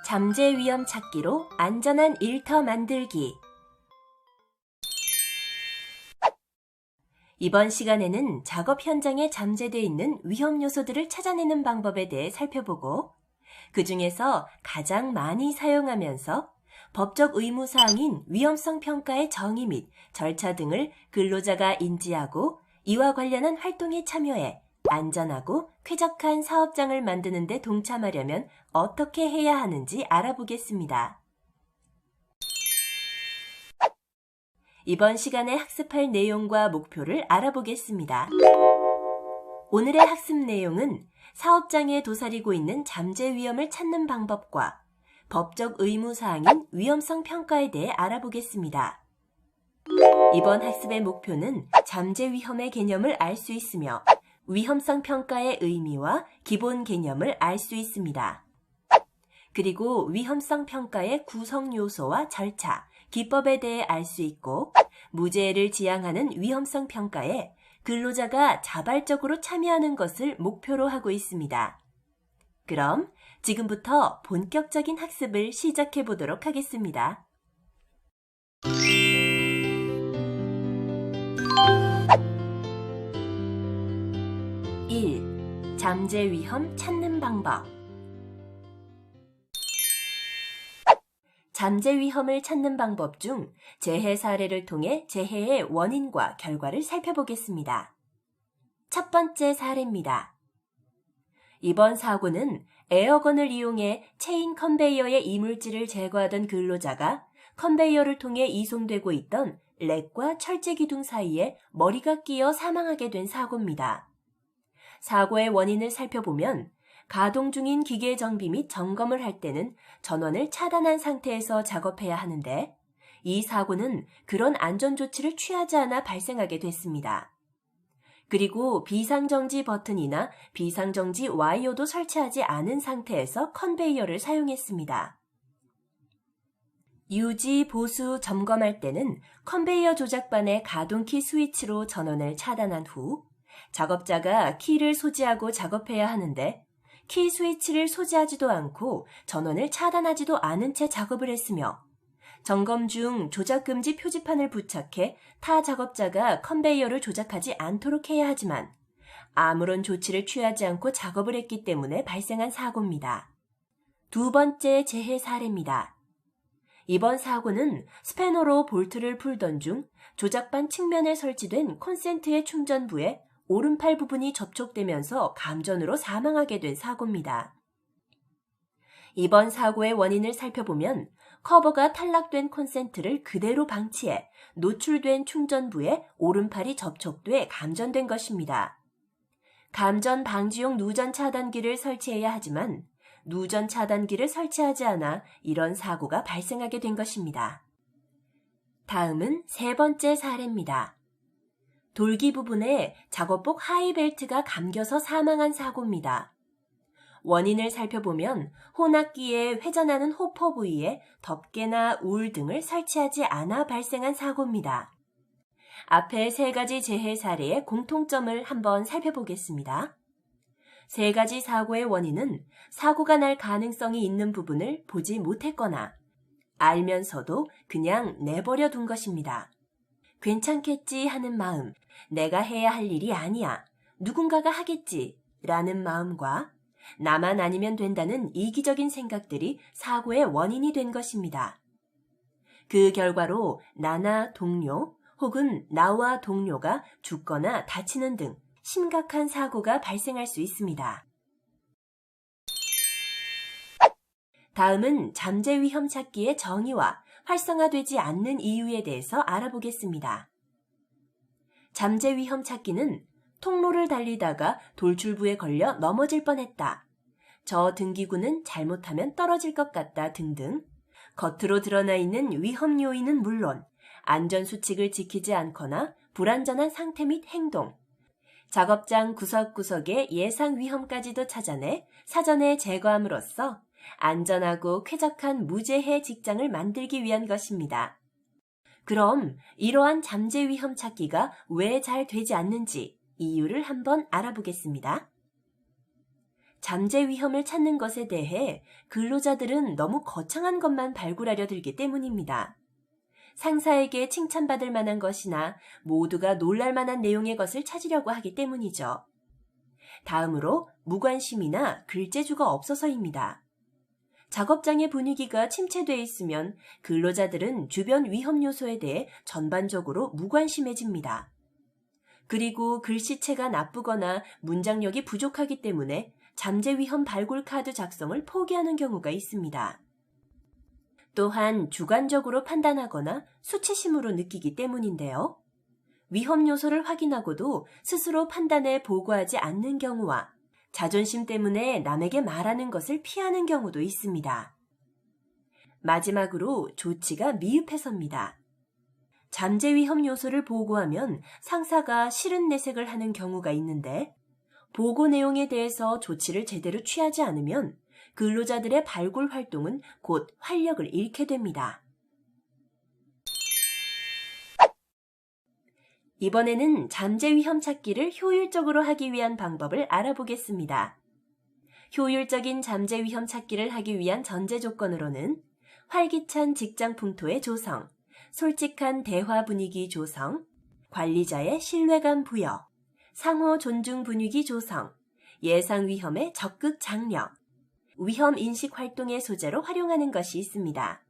잠재 위험 찾기로 안전한 일터 만들기. 이번 시간에는 작업 현장에 잠재되어 있는 위험 요소들을 찾아내는 방법에 대해 살펴보고, 그 중에서 가장 많이 사용하면서 법적 의무사항인 위험성 평가의 정의 및 절차 등을 근로자가 인지하고 이와 관련한 활동에 참여해 안전하고 쾌적한 사업장을 만드는 데 동참하려면 어떻게 해야 하는지 알아보겠습니다. 이번 시간에 학습할 내용과 목표를 알아보겠습니다. 오늘의 학습 내용은 사업장에 도사리고 있는 잠재 위험을 찾는 방법과 법적 의무사항인 위험성 평가에 대해 알아보겠습니다. 이번 학습의 목표는 잠재 위험의 개념을 알 수 있으며 위험성 평가의 의미와 기본 개념을 알 수 있습니다. 그리고 위험성 평가의 구성 요소와 절차, 기법에 대해 알 수 있고 무죄를 지향하는 위험성 평가에 근로자가 자발적으로 참여하는 것을 목표로 하고 있습니다. 그럼 지금부터 본격적인 학습을 시작해 보도록 하겠습니다. 1. 잠재 위험 찾는 방법. 잠재 위험을 찾는 방법 중 재해 사례를 통해 재해의 원인과 결과를 살펴보겠습니다. 첫 번째 사례입니다. 이번 사고는 에어건을 이용해 체인 컨베이어의 이물질을 제거하던 근로자가 컨베이어를 통해 이송되고 있던 렉과 철제 기둥 사이에 머리가 끼어 사망하게 된 사고입니다. 사고의 원인을 살펴보면 가동 중인 기계 정비 및 점검을 할 때는 전원을 차단한 상태에서 작업해야 하는데 이 사고는 그런 안전조치를 취하지 않아 발생하게 됐습니다. 그리고 비상정지 버튼이나 비상정지 와이어도 설치하지 않은 상태에서 컨베이어를 사용했습니다. 유지, 보수, 점검할 때는 컨베이어 조작반의 가동키 스위치로 전원을 차단한 후 작업자가 키를 소지하고 작업해야 하는데 키 스위치를 소지하지도 않고 전원을 차단하지도 않은 채 작업을 했으며 점검 중 조작금지 표지판을 부착해 타 작업자가 컨베이어를 조작하지 않도록 해야 하지만 아무런 조치를 취하지 않고 작업을 했기 때문에 발생한 사고입니다. 두 번째 재해 사례입니다. 이번 사고는 스패너로 볼트를 풀던 중 조작반 측면에 설치된 콘센트의 충전부에 오른팔 부분이 접촉되면서 감전으로 사망하게 된 사고입니다. 이번 사고의 원인을 살펴보면 커버가 탈락된 콘센트를 그대로 방치해 노출된 충전부에 오른팔이 접촉돼 감전된 것입니다. 감전 방지용 누전 차단기를 설치해야 하지만 누전 차단기를 설치하지 않아 이런 사고가 발생하게 된 것입니다. 다음은 세 번째 사례입니다. 돌기 부분에 작업복 하이벨트가 감겨서 사망한 사고입니다. 원인을 살펴보면 혼합기에 회전하는 호퍼 부위에 덮개나 울 등을 설치하지 않아 발생한 사고입니다. 앞에 세 가지 재해 사례의 공통점을 한번 살펴보겠습니다. 세 가지 사고의 원인은 사고가 날 가능성이 있는 부분을 보지 못했거나 알면서도 그냥 내버려 둔 것입니다. 괜찮겠지 하는 마음, 내가 해야 할 일이 아니야, 누군가가 하겠지 라는 마음과 나만 아니면 된다는 이기적인 생각들이 사고의 원인이 된 것입니다. 그 결과로 나나 동료 혹은 나와 동료가 죽거나 다치는 등 심각한 사고가 발생할 수 있습니다. 다음은 잠재 위험 찾기의 정의와 활성화되지 않는 이유에 대해서 알아보겠습니다. 잠재 위험 찾기는 통로를 달리다가 돌출부에 걸려 넘어질 뻔했다, 저 등기구는 잘못하면 떨어질 것 같다 등등 겉으로 드러나 있는 위험 요인은 물론 안전수칙을 지키지 않거나 불안전한 상태 및 행동, 작업장 구석구석의 예상 위험까지도 찾아내 사전에 제거함으로써 안전하고 쾌적한 무재해 직장을 만들기 위한 것입니다. 그럼 이러한 잠재 위험 찾기가 왜 잘 되지 않는지 이유를 한번 알아보겠습니다. 잠재 위험을 찾는 것에 대해 근로자들은 너무 거창한 것만 발굴하려 들기 때문입니다. 상사에게 칭찬받을 만한 것이나 모두가 놀랄 만한 내용의 것을 찾으려고 하기 때문이죠. 다음으로 무관심이나 글재주가 없어서입니다. 작업장의 분위기가 침체되어 있으면 근로자들은 주변 위험 요소에 대해 전반적으로 무관심해집니다. 그리고 글씨체가 나쁘거나 문장력이 부족하기 때문에 잠재 위험 발굴 카드 작성을 포기하는 경우가 있습니다. 또한 주관적으로 판단하거나 수치심으로 느끼기 때문인데요. 위험 요소를 확인하고도 스스로 판단해 보고하지 않는 경우와 자존심 때문에 남에게 말하는 것을 피하는 경우도 있습니다. 마지막으로 조치가 미흡해서입니다. 잠재 위험 요소를 보고하면 상사가 싫은 내색을 하는 경우가 있는데 보고 내용에 대해서 조치를 제대로 취하지 않으면 근로자들의 발굴 활동은 곧 활력을 잃게 됩니다. 이번에는 잠재 위험 찾기를 효율적으로 하기 위한 방법을 알아보겠습니다. 효율적인 잠재 위험 찾기를 하기 위한 전제 조건으로는 활기찬 직장 풍토의 조성, 솔직한 대화 분위기 조성, 관리자의 신뢰감 부여, 상호 존중 분위기 조성, 예상 위험의 적극 장려, 위험 인식 활동의 소재로 활용하는 것이 있습니다.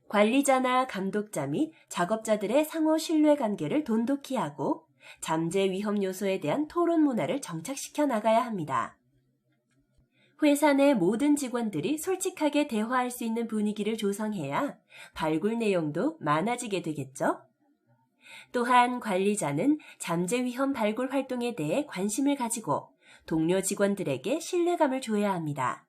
관리자나 감독자 및 작업자들의 상호 신뢰관계를 돈독히 하고 잠재 위험 요소에 대한 토론 문화를 정착시켜 나가야 합니다. 회사 내 모든 직원들이 솔직하게 대화할 수 있는 분위기를 조성해야 발굴 내용도 많아지게 되겠죠? 또한 관리자는 잠재 위험 발굴 활동에 대해 관심을 가지고 동료 직원들에게 신뢰감을 줘야 합니다.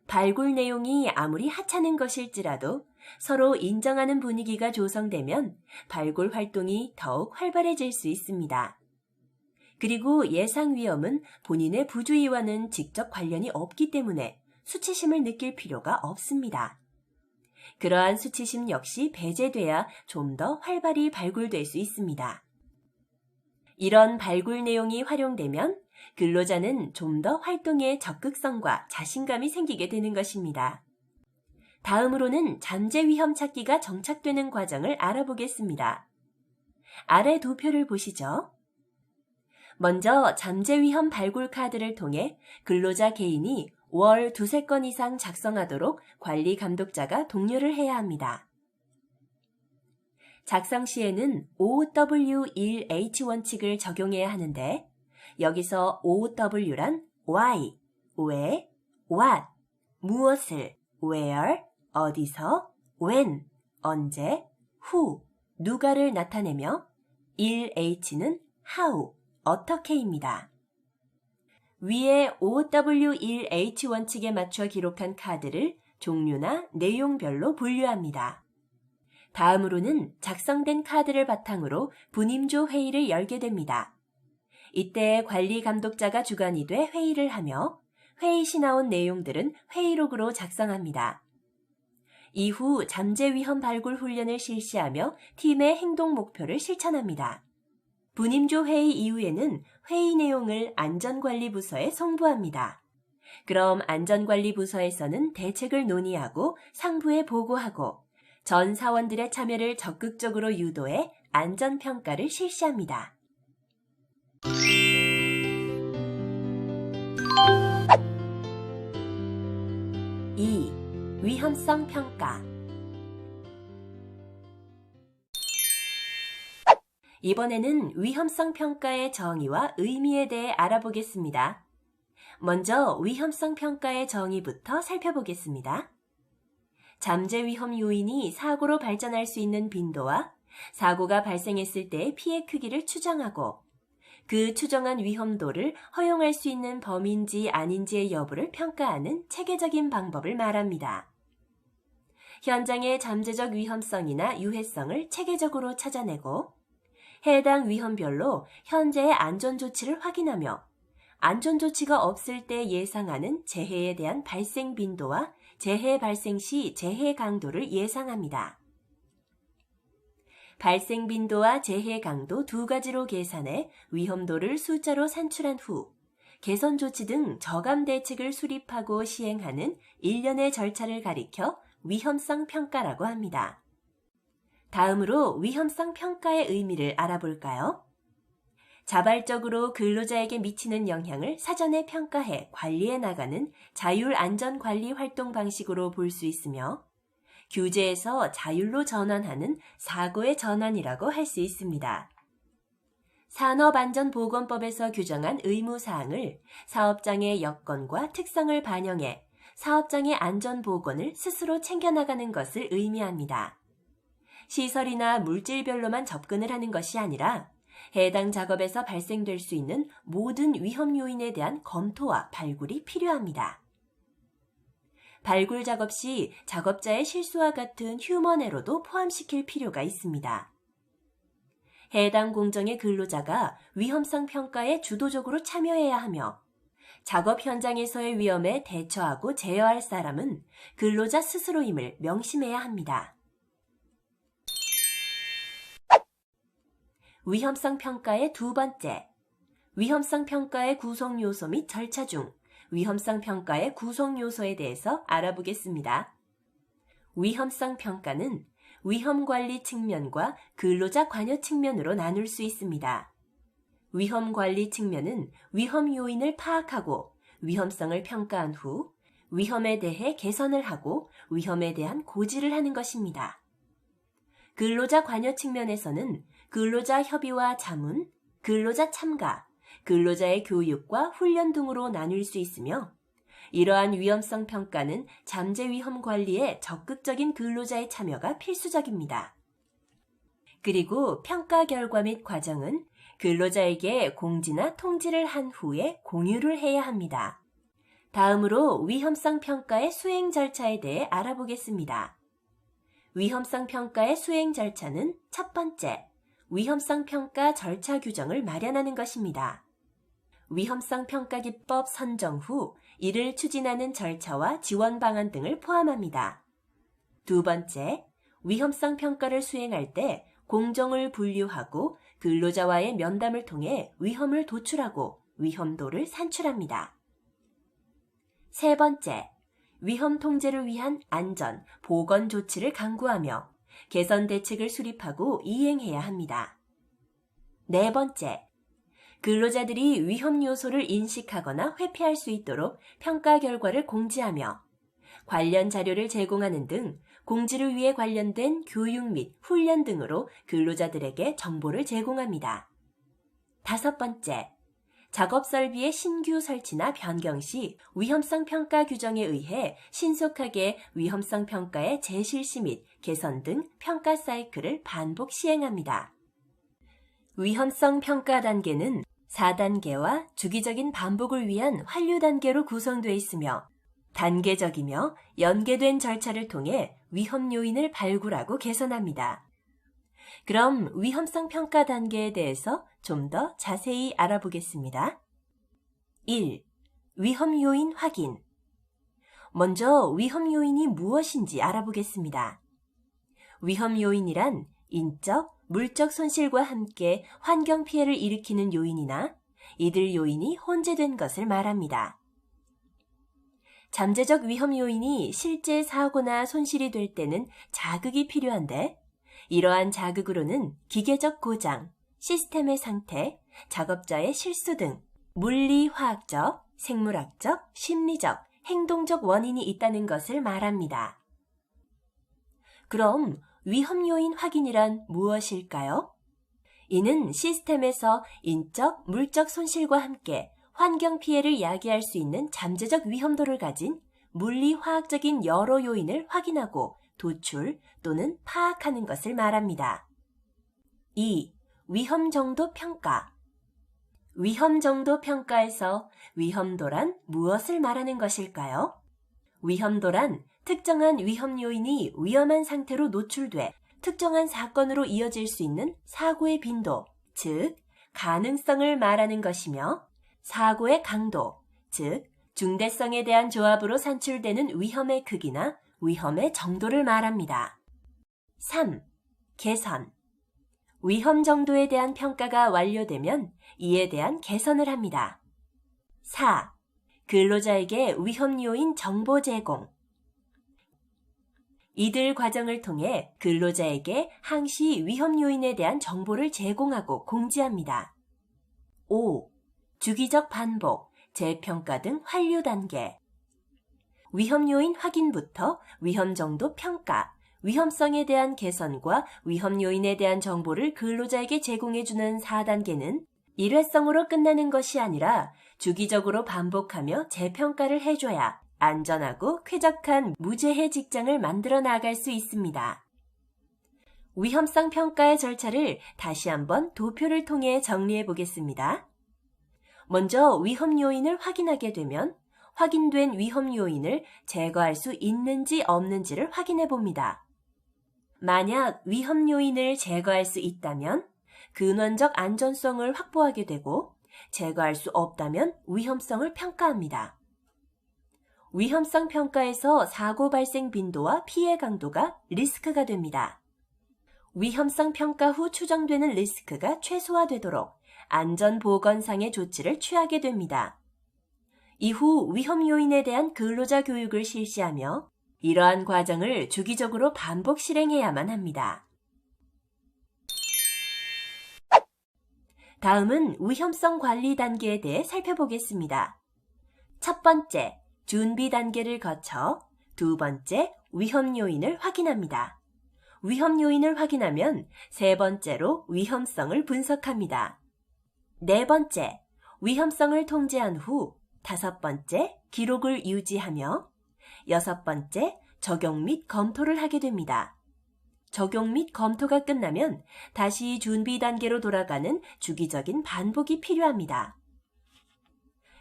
발굴 내용이 아무리 하찮은 것일지라도 서로 인정하는 분위기가 조성되면 발굴 활동이 더욱 활발해질 수 있습니다. 그리고 예상 위험은 본인의 부주의와는 직접 관련이 없기 때문에 수치심을 느낄 필요가 없습니다. 그러한 수치심 역시 배제돼야 좀 더 활발히 발굴될 수 있습니다. 이런 발굴 내용이 활용되면 근로자는 좀 더 활동에 적극성과 자신감이 생기게 되는 것입니다. 다음으로는 잠재 위험 찾기가 정착되는 과정을 알아보겠습니다. 아래 두 표를 보시죠. 먼저 잠재 위험 발굴 카드를 통해 근로자 개인이 월 2-3건 이상 작성하도록 관리 감독자가 독려를 해야 합니다. 작성 시에는 OW1H 원칙을 적용해야 하는데 여기서 OW란 why, 왜, what, 무엇을, where, 어디서, when, 언제, who, 누가를 나타내며 1H는 how, 어떻게입니다. 위에 OW1H 원칙에 맞춰 기록한 카드를 종류나 내용별로 분류합니다. 다음으로는 작성된 카드를 바탕으로 분임조 회의를 열게 됩니다. 이때 관리 감독자가 주관이 돼 회의를 하며 회의 시 나온 내용들은 회의록으로 작성합니다. 이후 잠재 위험 발굴 훈련을 실시하며 팀의 행동 목표를 실천합니다. 분임조 회의 이후에는 회의 내용을 안전관리부서에 송부합니다. 그럼 안전관리부서에서는 대책을 논의하고 상부에 보고하고 전 사원들의 참여를 적극적으로 유도해 안전평가를 실시합니다. 2. 위험성 평가. 이번에는 위험성 평가의 정의와 의미에 대해 알아보겠습니다. 먼저 위험성 평가의 정의부터 살펴보겠습니다. 잠재 위험 요인이 사고로 발전할 수 있는 빈도와 사고가 발생했을 때의 피해 크기를 추정하고 그 추정한 위험도를 허용할 수 있는 범위인지 아닌지의 여부를 평가하는 체계적인 방법을 말합니다. 현장의 잠재적 위험성이나 유해성을 체계적으로 찾아내고 해당 위험별로 현재의 안전조치를 확인하며 안전조치가 없을 때 예상하는 재해에 대한 발생 빈도와 재해 발생 시 재해 강도를 예상합니다. 발생 빈도와 재해 강도 두 가지로 계산해 위험도를 숫자로 산출한 후 개선 조치 등 저감 대책을 수립하고 시행하는 일련의 절차를 가리켜 위험성 평가라고 합니다. 다음으로 위험성 평가의 의미를 알아볼까요? 자발적으로 근로자에게 미치는 영향을 사전에 평가해 관리해 나가는 자율안전관리 활동 방식으로 볼 수 있으며 규제에서 자율로 전환하는 사고의 전환이라고 할 수 있습니다. 산업안전보건법에서 규정한 의무사항을 사업장의 여건과 특성을 반영해 사업장의 안전보건을 스스로 챙겨나가는 것을 의미합니다. 시설이나 물질별로만 접근을 하는 것이 아니라 해당 작업에서 발생될 수 있는 모든 위험 요인에 대한 검토와 발굴이 필요합니다. 발굴 작업 시 작업자의 실수와 같은 휴먼 에러도 포함시킬 필요가 있습니다. 해당 공정의 근로자가 위험성 평가에 주도적으로 참여해야 하며 작업 현장에서의 위험에 대처하고 제어할 사람은 근로자 스스로임을 명심해야 합니다. 위험성 평가의 두 번째, 위험성 평가의 구성 요소 및 절차 중 위험성 평가의 구성 요소에 대해서 알아보겠습니다. 위험성 평가는 위험 관리 측면과 근로자 관여 측면으로 나눌 수 있습니다. 위험 관리 측면은 위험 요인을 파악하고 위험성을 평가한 후 위험에 대해 개선을 하고 위험에 대한 고지를 하는 것입니다. 근로자 관여 측면에서는 근로자 협의와 자문, 근로자 참가, 근로자의 교육과 훈련 등으로 나눌 수 있으며 이러한 위험성 평가는 잠재 위험 관리에 적극적인 근로자의 참여가 필수적입니다. 그리고 평가 결과 및 과정은 근로자에게 공지나 통지를 한 후에 공유를 해야 합니다. 다음으로 위험성 평가의 수행 절차에 대해 알아보겠습니다. 위험성 평가의 수행 절차는 첫 번째, 위험성 평가 절차 규정을 마련하는 것입니다. 위험성 평가 기법 선정 후 이를 추진하는 절차와 지원 방안 등을 포함합니다. 두 번째, 위험성 평가를 수행할 때 공정을 분류하고 근로자와의 면담을 통해 위험을 도출하고 위험도를 산출합니다. 세 번째, 위험 통제를 위한 안전, 보건 조치를 강구하며 개선 대책을 수립하고 이행해야 합니다. 네 번째, 근로자들이 위험 요소를 인식하거나 회피할 수 있도록 평가 결과를 공지하며 관련 자료를 제공하는 등 공지를 위해 관련된 교육 및 훈련 등으로 근로자들에게 정보를 제공합니다. 다섯 번째, 작업 설비의 신규 설치나 변경 시 위험성 평가 규정에 의해 신속하게 위험성 평가의 재실시 및 개선 등 평가 사이클을 반복 시행합니다. 위험성 평가 단계는 4단계와 주기적인 반복을 위한 환류 단계로 구성되어 있으며 단계적이며 연계된 절차를 통해 위험 요인을 발굴하고 개선합니다. 그럼 위험성 평가 단계에 대해서 좀 더 자세히 알아보겠습니다. 1. 위험 요인 확인. 먼저 위험 요인이 무엇인지 알아보겠습니다. 위험 요인이란 인적, 물적 손실과 함께 환경 피해를 일으키는 요인이나 이들 요인이 혼재된 것을 말합니다. 잠재적 위험 요인이 실제 사고나 손실이 될 때는 자극이 필요한데 이러한 자극으로는 기계적 고장, 시스템의 상태, 작업자의 실수 등 물리, 화학적, 생물학적, 심리적, 행동적 원인이 있다는 것을 말합니다. 그럼 위험 요인 확인이란 무엇일까요? 이는 시스템에서 인적, 물적 손실과 함께 환경 피해를 야기할 수 있는 잠재적 위험도를 가진 물리, 화학적인 여러 요인을 확인하고 도출 또는 파악하는 것을 말합니다. 2. 위험 정도 평가. 위험 정도 평가에서 위험도란 무엇을 말하는 것일까요? 위험도란 특정한 위험 요인이 위험한 상태로 노출돼 특정한 사건으로 이어질 수 있는 사고의 빈도, 즉 가능성을 말하는 것이며 사고의 강도, 즉 중대성에 대한 조합으로 산출되는 위험의 크기나 위험의 정도를 말합니다. 3. 개선. 위험 정도에 대한 평가가 완료되면 이에 대한 개선을 합니다. 4. 근로자에게 위험 요인 정보 제공. 이들 과정을 통해 근로자에게 항시 위험 요인에 대한 정보를 제공하고 공지합니다. 5. 주기적 반복, 재평가 등 완료 단계. 위험 요인 확인부터 위험 정도 평가, 위험성에 대한 개선과 위험 요인에 대한 정보를 근로자에게 제공해주는 4단계는 일회성으로 끝나는 것이 아니라 주기적으로 반복하며 재평가를 해줘야 안전하고 쾌적한 무재해 직장을 만들어 나갈 수 있습니다. 위험성 평가의 절차를 다시 한번 도표를 통해 정리해 보겠습니다. 먼저 위험 요인을 확인하게 되면 확인된 위험 요인을 제거할 수 있는지 없는지를 확인해 봅니다. 만약 위험 요인을 제거할 수 있다면 근원적 안전성을 확보하게 되고 제거할 수 없다면 위험성을 평가합니다. 위험성 평가에서 사고 발생 빈도와 피해 강도가 리스크가 됩니다. 위험성 평가 후 추정되는 리스크가 최소화되도록 안전보건상의 조치를 취하게 됩니다. 이후 위험 요인에 대한 근로자 교육을 실시하며 이러한 과정을 주기적으로 반복 실행해야만 합니다. 다음은 위험성 관리 단계에 대해 살펴보겠습니다. 첫 번째, 준비 단계를 거쳐 두 번째, 위험 요인을 확인합니다. 위험 요인을 확인하면 세 번째로 위험성을 분석합니다. 네 번째, 위험성을 통제한 후 다섯 번째, 기록을 유지하며 여섯 번째, 적용 및 검토를 하게 됩니다. 적용 및 검토가 끝나면 다시 준비 단계로 돌아가는 주기적인 반복이 필요합니다.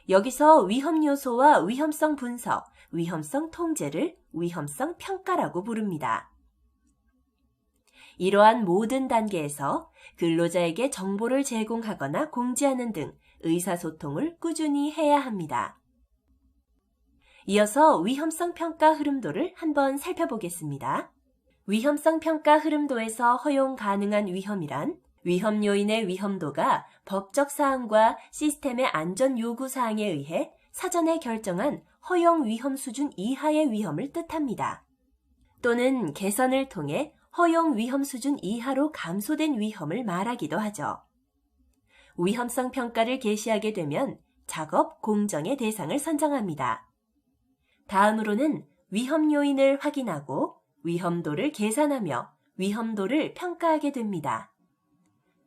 여기서 위험 요소와 위험성 분석, 위험성 통제를 위험성 평가라고 부릅니다. 이러한 모든 단계에서 근로자에게 정보를 제공하거나 공지하는 등 의사소통을 꾸준히 해야 합니다. 이어서 위험성 평가 흐름도를 한번 살펴보겠습니다. 위험성 평가 흐름도에서 허용 가능한 위험이란 위험 요인의 위험도가 법적 사항과 시스템의 안전 요구 사항에 의해 사전에 결정한 허용 위험 수준 이하의 위험을 뜻합니다. 또는 개선을 통해 허용 위험 수준 이하로 감소된 위험을 말하기도 하죠. 위험성 평가를 개시하게 되면 작업 공정의 대상을 선정합니다. 다음으로는 위험 요인을 확인하고 위험도를 계산하며 위험도를 평가하게 됩니다.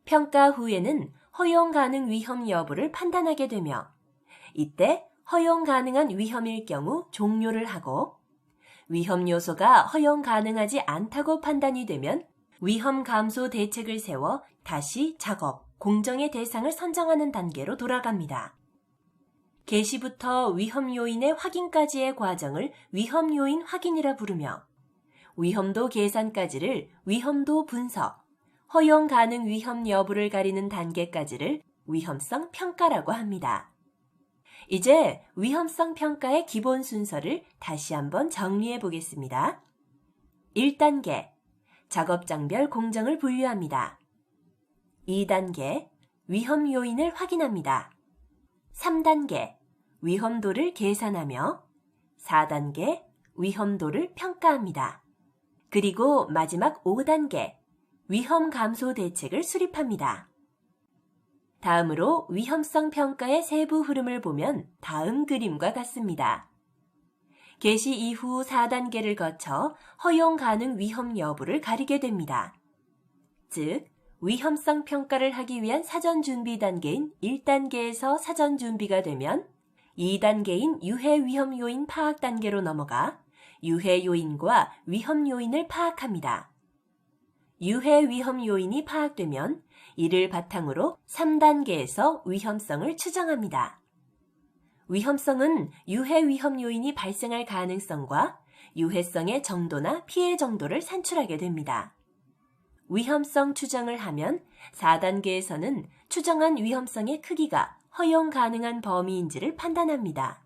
평가 후에는 허용 가능 위험 여부를 판단하게 되며 이때 허용 가능한 위험일 경우 종료를 하고 위험 요소가 허용 가능하지 않다고 판단이 되면 위험 감소 대책을 세워 다시 작업, 공정의 대상을 선정하는 단계로 돌아갑니다. 개시부터 위험 요인의 확인까지의 과정을 위험 요인 확인이라 부르며 위험도 계산까지를 위험도 분석, 허용 가능 위험 여부를 가리는 단계까지를 위험성 평가라고 합니다. 이제 위험성 평가의 기본 순서를 다시 한번 정리해 보겠습니다. 1단계, 작업장별 공정을 분류합니다. 2단계, 위험 요인을 확인합니다. 3단계, 위험도를 계산하며 4단계, 위험도를 평가합니다. 그리고 마지막 5단계, 위험 감소 대책을 수립합니다. 다음으로 위험성 평가의 세부 흐름을 보면 다음 그림과 같습니다. 개시 이후 4단계를 거쳐 허용 가능 위험 여부를 가리게 됩니다. 즉, 위험성 평가를 하기 위한 사전 준비 단계인 1단계에서 사전 준비가 되면 2단계인 유해 위험 요인 파악 단계로 넘어가 유해 요인과 위험 요인을 파악합니다. 유해 위험 요인이 파악되면 이를 바탕으로 3단계에서 위험성을 추정합니다. 위험성은 유해 위험 요인이 발생할 가능성과 유해성의 정도나 피해 정도를 산출하게 됩니다. 위험성 추정을 하면 4단계에서는 추정한 위험성의 크기가 허용 가능한 범위인지를 판단합니다.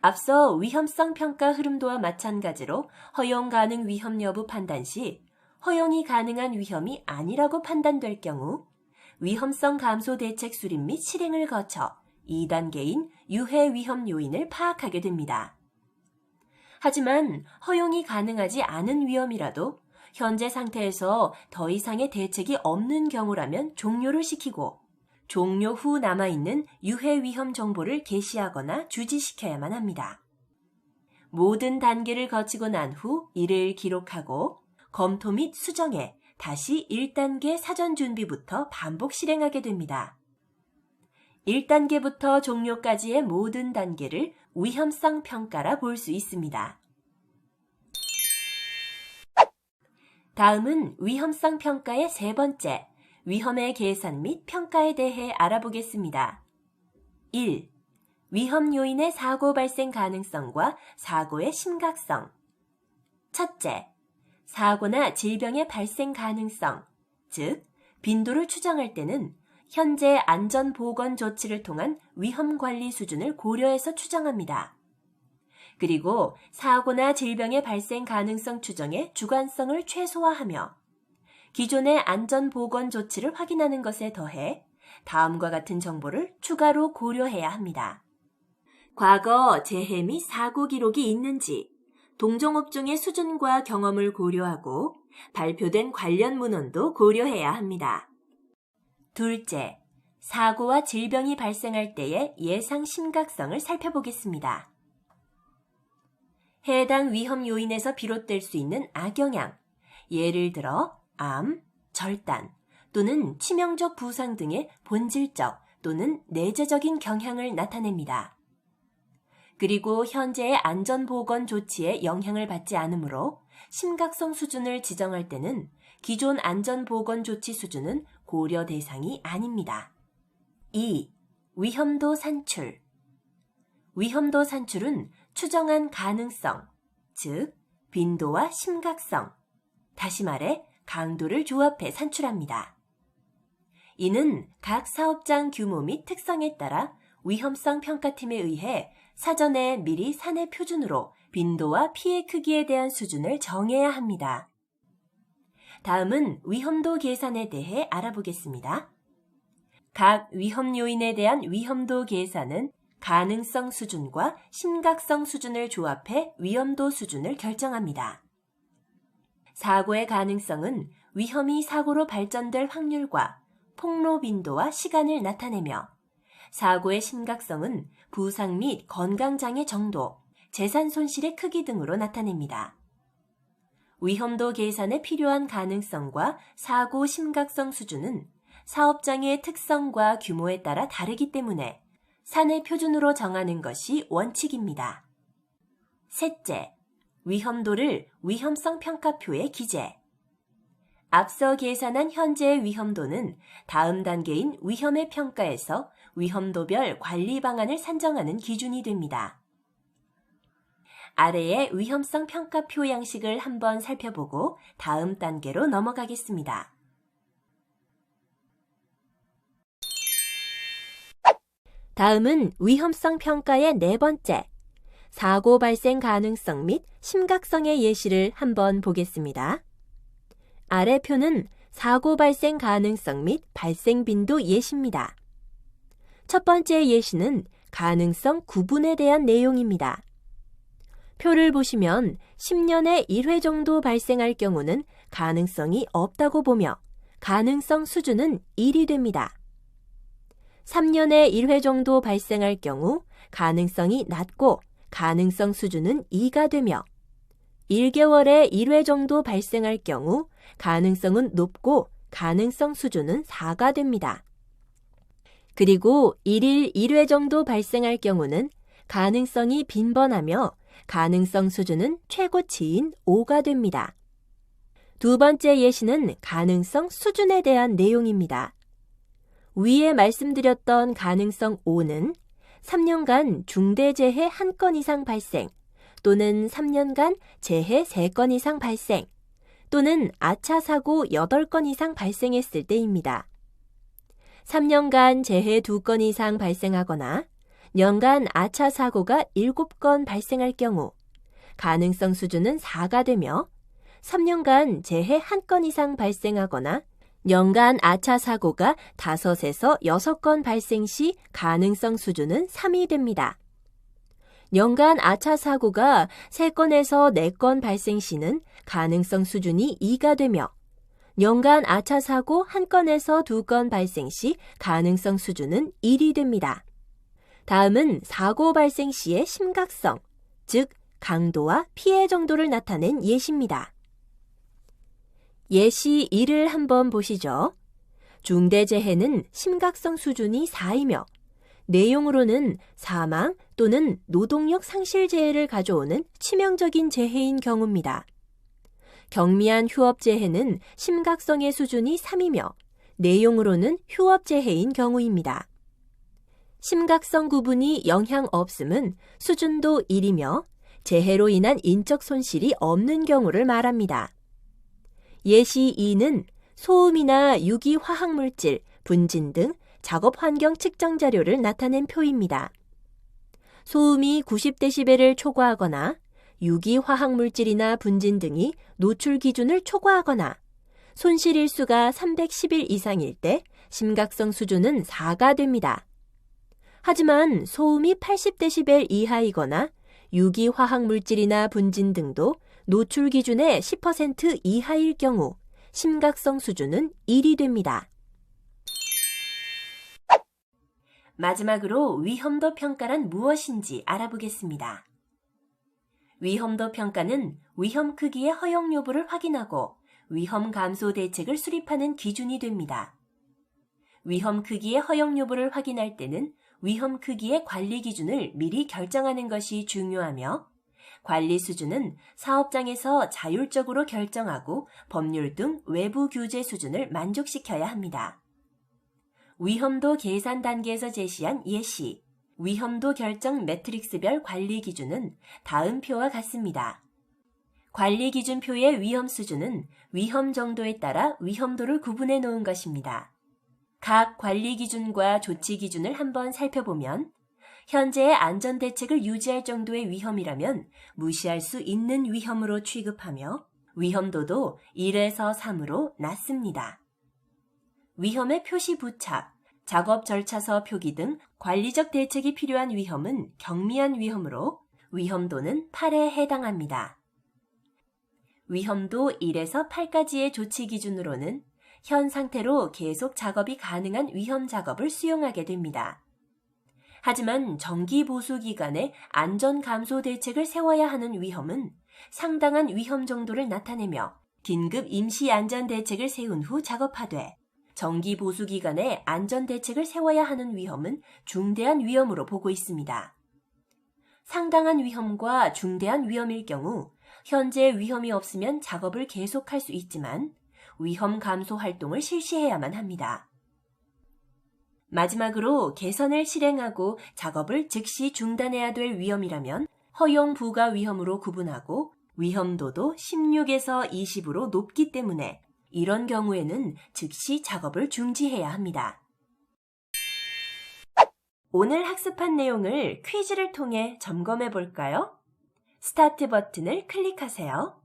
앞서 위험성 평가 흐름도와 마찬가지로 허용 가능 위험 여부 판단 시 허용이 가능한 위험이 아니라고 판단될 경우 위험성 감소 대책 수립 및 실행을 거쳐 2단계인 유해 위험 요인을 파악하게 됩니다. 하지만 허용이 가능하지 않은 위험이라도 현재 상태에서 더 이상의 대책이 없는 경우라면 종료를 시키고 종료 후 남아있는 유해 위험 정보를 게시하거나 주지시켜야만 합니다. 모든 단계를 거치고 난 후 이를 기록하고 검토 및 수정해 다시 1단계 사전 준비부터 반복 실행하게 됩니다. 1단계부터 종료까지의 모든 단계를 위험성 평가라 볼 수 있습니다. 다음은 위험성 평가의 세 번째, 위험의 계산 및 평가에 대해 알아보겠습니다. 1. 위험 요인의 사고 발생 가능성과 사고의 심각성. 첫째, 사고나 질병의 발생 가능성, 즉 빈도를 추정할 때는 현재 안전보건 조치를 통한 위험 관리 수준을 고려해서 추정합니다. 그리고 사고나 질병의 발생 가능성 추정의 주관성을 최소화하며 기존의 안전보건 조치를 확인하는 것에 더해 다음과 같은 정보를 추가로 고려해야 합니다. 과거 재해 및 사고 기록이 있는지, 동종업종의 수준과 경험을 고려하고 발표된 관련 문헌도 고려해야 합니다. 둘째, 사고와 질병이 발생할 때의 예상 심각성을 살펴보겠습니다. 해당 위험 요인에서 비롯될 수 있는 악영향, 예를 들어 암, 절단 또는 치명적 부상 등의 본질적 또는 내재적인 경향을 나타냅니다. 그리고 현재의 안전보건 조치에 영향을 받지 않으므로 심각성 수준을 지정할 때는 기존 안전보건 조치 수준은 고려 대상이 아닙니다. 2. 위험도 산출. 위험도 산출은 추정한 가능성, 즉 빈도와 심각성, 다시 말해 강도를 조합해 산출합니다. 이는 각 사업장 규모 및 특성에 따라 위험성 평가팀에 의해 사전에 미리 사내 표준으로 빈도와 피해 크기에 대한 수준을 정해야 합니다. 다음은 위험도 계산에 대해 알아보겠습니다. 각 위험 요인에 대한 위험도 계산은 가능성 수준과 심각성 수준을 조합해 위험도 수준을 결정합니다. 사고의 가능성은 위험이 사고로 발전될 확률과 폭로 빈도와 시간을 나타내며 사고의 심각성은 부상 및 건강장애 정도, 재산 손실의 크기 등으로 나타냅니다. 위험도 계산에 필요한 가능성과 사고 심각성 수준은 사업장의 특성과 규모에 따라 다르기 때문에 사내 표준으로 정하는 것이 원칙입니다. 셋째, 위험도를 위험성 평가표에 기재. 앞서 계산한 현재의 위험도는 다음 단계인 위험의 평가에서 위험도별 관리 방안을 산정하는 기준이 됩니다. 아래의 위험성 평가표 양식을 한번 살펴보고 다음 단계로 넘어가겠습니다. 다음은 위험성 평가의 네 번째, 사고 발생 가능성 및 심각성의 예시를 한번 보겠습니다. 아래 표는 사고 발생 가능성 및 발생 빈도 예시입니다. 첫 번째 예시는 가능성 구분에 대한 내용입니다. 표를 보시면 10년에 1회 정도 발생할 경우는 가능성이 없다고 보며 가능성 수준은 1이 됩니다. 3년에 1회 정도 발생할 경우 가능성이 낮고 가능성 수준은 2가 되며 1개월에 1회 정도 발생할 경우 가능성은 높고 가능성 수준은 4가 됩니다. 그리고 1일 1회 정도 발생할 경우는 가능성이 빈번하며 가능성 수준은 최고치인 5가 됩니다. 두 번째 예시는 가능성 수준에 대한 내용입니다. 위에 말씀드렸던 가능성 5는 3년간 중대재해 1건 이상 발생 또는 3년간 재해 3건 이상 발생 또는 아차 사고 8건 이상 발생했을 때입니다. 3년간 재해 2건 이상 발생하거나 연간 아차 사고가 7건 발생할 경우 가능성 수준은 4가 되며 3년간 재해 1건 이상 발생하거나 연간 아차 사고가 5에서 6건 발생 시 가능성 수준은 3이 됩니다. 연간 아차 사고가 3건에서 4건 발생 시는 가능성 수준이 2가 되며 연간 아차 사고 1건에서 2건 발생 시 가능성 수준은 1이 됩니다. 다음은 사고 발생 시의 심각성, 즉 강도와 피해 정도를 나타낸 예시입니다. 예시 1을 한번 보시죠. 중대재해는 심각성 수준이 4이며 내용으로는 사망 또는 노동력 상실 재해를 가져오는 치명적인 재해인 경우입니다. 경미한 휴업재해는 심각성의 수준이 3이며 내용으로는 휴업재해인 경우입니다. 심각성 구분이 영향 없음은 수준도 1이며 재해로 인한 인적 손실이 없는 경우를 말합니다. 예시 2는 소음이나 유기화학물질, 분진 등 작업 환경 측정 자료를 나타낸 표입니다. 소음이 90데시벨을 초과하거나 유기화학물질이나 분진 등이 노출 기준을 초과하거나 손실 일수가 310일 이상일 때 심각성 수준은 4가 됩니다. 하지만 소음이 80데시벨 이하이거나 유기화학물질이나 분진 등도 노출 기준의 10% 이하일 경우 심각성 수준은 1이 됩니다. 마지막으로 위험도 평가란 무엇인지 알아보겠습니다. 위험도 평가는 위험 크기의 허용 여부를 확인하고 위험 감소 대책을 수립하는 기준이 됩니다. 위험 크기의 허용 여부를 확인할 때는 위험 크기의 관리 기준을 미리 결정하는 것이 중요하며 관리 수준은 사업장에서 자율적으로 결정하고 법률 등 외부 규제 수준을 만족시켜야 합니다. 위험도 계산 단계에서 제시한 예시, 위험도 결정 매트릭스별 관리 기준은 다음 표와 같습니다. 관리 기준표의 위험 수준은 위험 정도에 따라 위험도를 구분해 놓은 것입니다. 각 관리 기준과 조치 기준을 한번 살펴보면 현재의 안전 대책을 유지할 정도의 위험이라면 무시할 수 있는 위험으로 취급하며 위험도도 1에서 3으로 낮습니다. 위험의 표시 부착, 작업 절차서 표기 등 관리적 대책이 필요한 위험은 경미한 위험으로 위험도는 8에 해당합니다. 위험도 1에서 8까지의 조치 기준으로는 현 상태로 계속 작업이 가능한 위험 작업을 수용하게 됩니다. 하지만 정기 보수 기간에 안전 감소 대책을 세워야 하는 위험은 상당한 위험 정도를 나타내며 긴급 임시 안전 대책을 세운 후 작업하되 정기 보수 기간에 안전 대책을 세워야 하는 위험은 중대한 위험으로 보고 있습니다. 상당한 위험과 중대한 위험일 경우 현재 위험이 없으면 작업을 계속할 수 있지만 위험 감소 활동을 실시해야만 합니다. 마지막으로 개선을 실행하고 작업을 즉시 중단해야 될 위험이라면 허용 부가 위험으로 구분하고 위험도도 16에서 20으로 높기 때문에 이런 경우에는 즉시 작업을 중지해야 합니다. 오늘 학습한 내용을 퀴즈를 통해 점검해 볼까요? 스타트 버튼을 클릭하세요.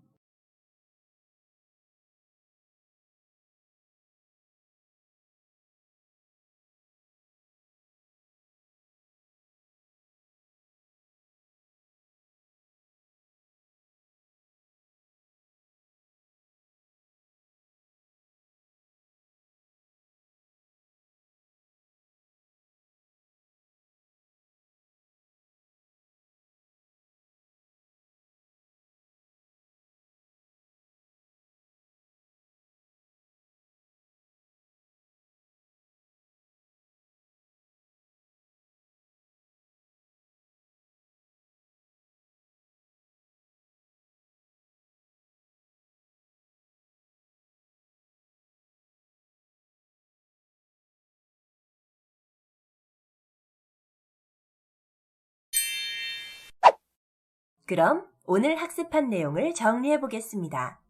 그럼 오늘 학습한 내용을 정리해 보겠습니다.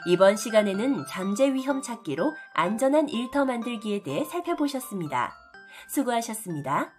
이번 시간에는 잠재 위험 찾기로 안전한 일터 만들기에 대해 살펴보셨습니다. 수고하셨습니다.